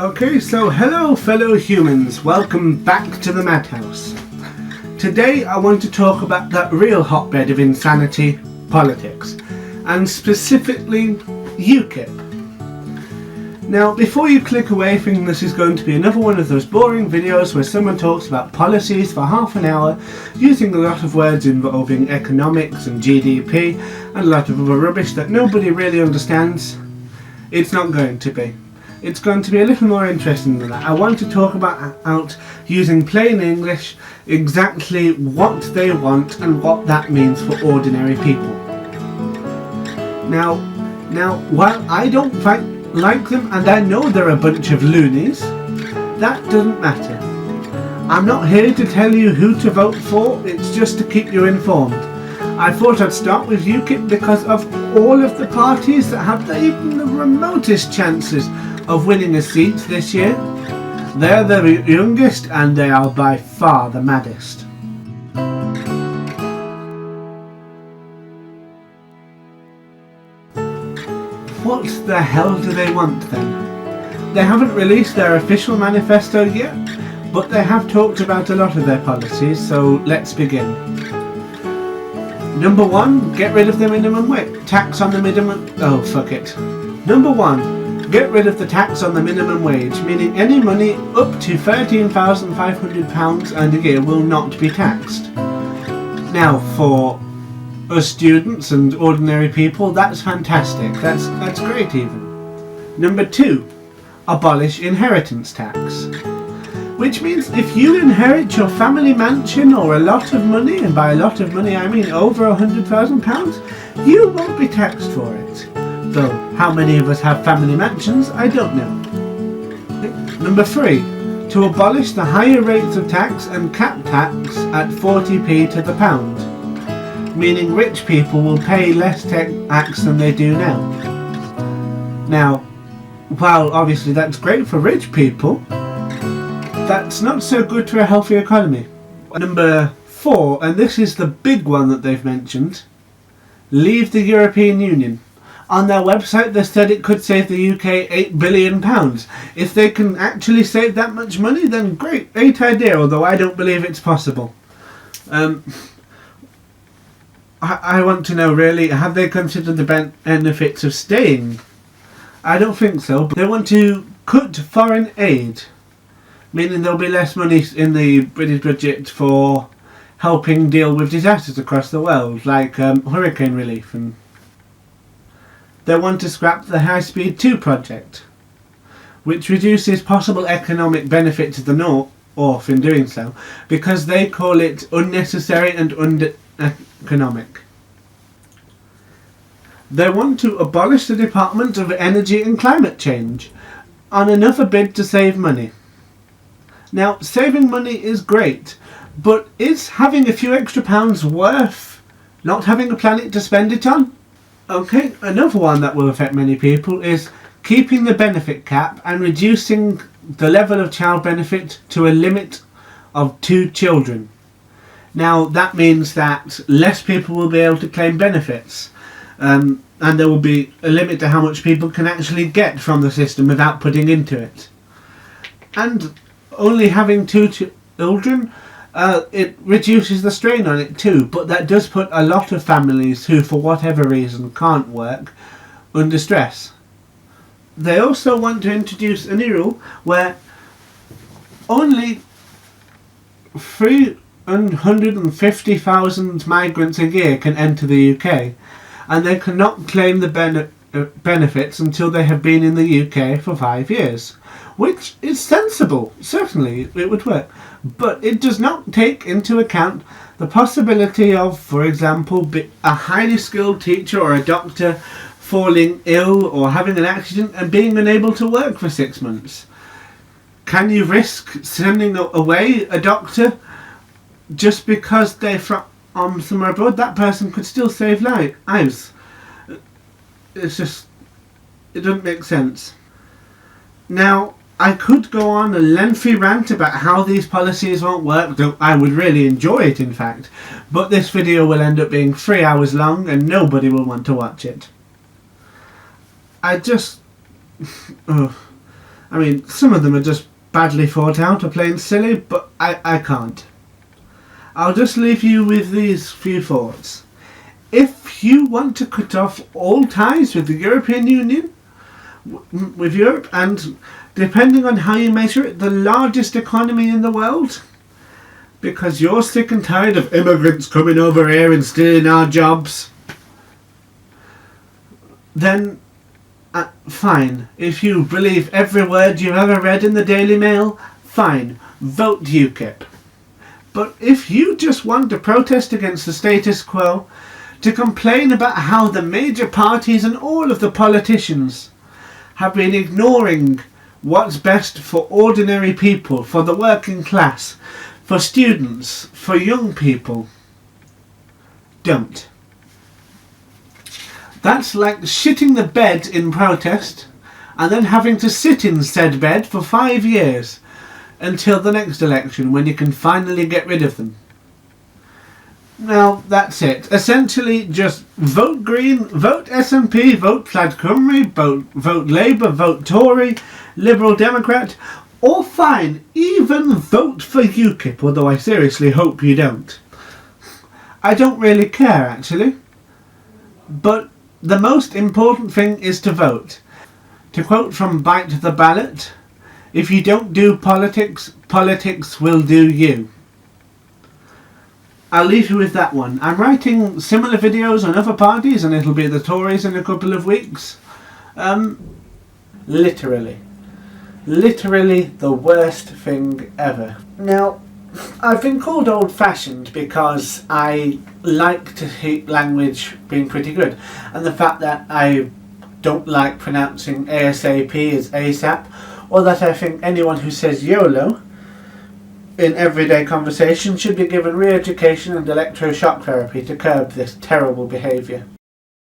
Okay, so hello fellow humans, welcome back to the Madhouse. Today I want to talk about that real hotbed of insanity, politics, and specifically UKIP. Now before you click away thinking this is going to be another one of those boring videos where someone talks about policies for half an hour using a lot of words involving economics and GDP and a lot of other rubbish that nobody really understands, it's not going to be. It's going to be a little more interesting than that. I want to talk about using plain English exactly what they want and what that means for ordinary people. Now, while I don't like them and I know they're a bunch of loonies, that doesn't matter. I'm not here to tell you who to vote for, it's just to keep you informed. I thought I'd start with UKIP because of all of the parties that have even the remotest chances of winning a seat this year. They're the youngest and they are by far the maddest. What the hell do they want then? They haven't released their official manifesto yet, but they have talked about a lot of their policies, so let's begin. Number one, get rid of the minimum wage. Tax on the minimum... oh, fuck it. Number one, get rid of the tax on the minimum wage, meaning any money up to £13,500 earned a year will not be taxed. Now, for us students and ordinary people, that's fantastic. That's great even. Number two, abolish inheritance tax. Which means if you inherit your family mansion or a lot of money, and by a lot of money I mean over £100,000, you won't be taxed for it. Though, how many of us have family mansions, I don't know. Number three, to abolish the higher rates of tax and cap tax at 40p to the pound. Meaning rich people will pay less tax than they do now. Now, while obviously that's great for rich people, that's not so good for a healthy economy. Number four, and this is the big one that they've mentioned, leave the European Union. On their website they said it could save the UK £8 billion. If they can actually save that much money, then great idea, although I don't believe it's possible. I want to know really, have they considered the benefits of staying? I don't think so. But they want to cut foreign aid, meaning there'll be less money in the British budget for helping deal with disasters across the world, like hurricane relief. And they want to scrap the High Speed 2 project, which reduces possible economic benefit to the North in doing so, because they call it unnecessary and uneconomic. They want to abolish the Department of Energy and Climate Change on another bid to save money. Now, saving money is great, but is having a few extra pounds worth not having a planet to spend it on? Okay, another one that will affect many people is keeping the benefit cap and reducing the level of child benefit to a limit of 2 children. Now that means that less people will be able to claim benefits, and there will be a limit to how much people can actually get from the system without putting into it. And only having 2 children, it reduces the strain on it too, but that does put a lot of families who for whatever reason can't work under stress. They also want to introduce a new rule where only 350,000 migrants a year can enter the UK, and they cannot claim the benefits until they have been in the UK for 5 years. Which is sensible, certainly it would work, but it does not take into account the possibility of, for example, a highly skilled teacher or a doctor falling ill or having an accident and being unable to work for 6 months. Can you risk sending away a doctor just because they're from somewhere abroad? That person could still save lives. It's just, it doesn't make sense. Now, I could go on a lengthy rant about how these policies won't work, though I would really enjoy it in fact, but this video will end up being 3 hours long and nobody will want to watch it. I just... I mean, some of them are just badly thought out or plain silly, but I can't. I'll just leave you with these few thoughts. If you want to cut off all ties with the European Union, with Europe, and depending on how you measure it, the largest economy in the world, because you're sick and tired of immigrants coming over here and stealing our jobs, then fine. If you believe every word you've ever read in the Daily Mail, fine, vote UKIP. But if you just want to protest against the status quo, to complain about how the major parties and all of the politicians have been ignoring what's best for ordinary people, for the working class, for students, for young people, don't. That's like shitting the bed in protest and then having to sit in said bed for 5 years until the next election when you can finally get rid of them. Now, that's it. Essentially, just vote Green, vote SNP, vote Plaid Cymru, vote Labour, vote Tory, Liberal Democrat, or fine, even vote for UKIP, although I seriously hope you don't. I don't really care, actually. But the most important thing is to vote. To quote from Bite the Ballot, if you don't do politics, politics will do you. I'll leave you with that one. I'm writing similar videos on other parties, and it'll be the Tories in a couple of weeks. Literally the worst thing ever. Now, I've been called old-fashioned because I like to hate language being pretty good, and the fact that I don't like pronouncing ASAP as ASAP, or that I think anyone who says YOLO in everyday conversation should be given re-education and electroshock therapy to curb this terrible behaviour.